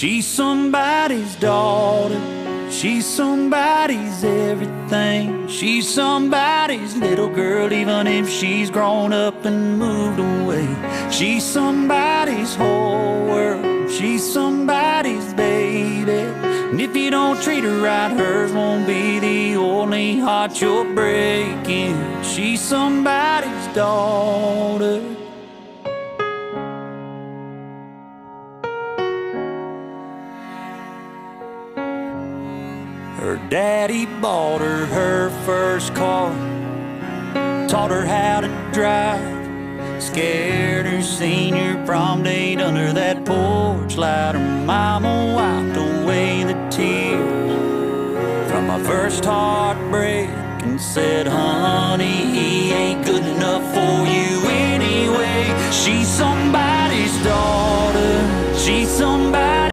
She's somebody's daughter, she's somebody's everything. She's somebody's little girl, even if she's grown up and moved away. She's somebody's whole world, she's somebody's baby. And if you don't treat her right, hers won't be the only heart you're breaking. She's somebody's daughter. Her daddy bought her her first car, taught her how to drive, scared her senior prom date under that porch light. Her mama wiped away the tears from my first heartbreak and said, honey, he ain't good enough for you anyway. She's somebody's daughter, she's somebody's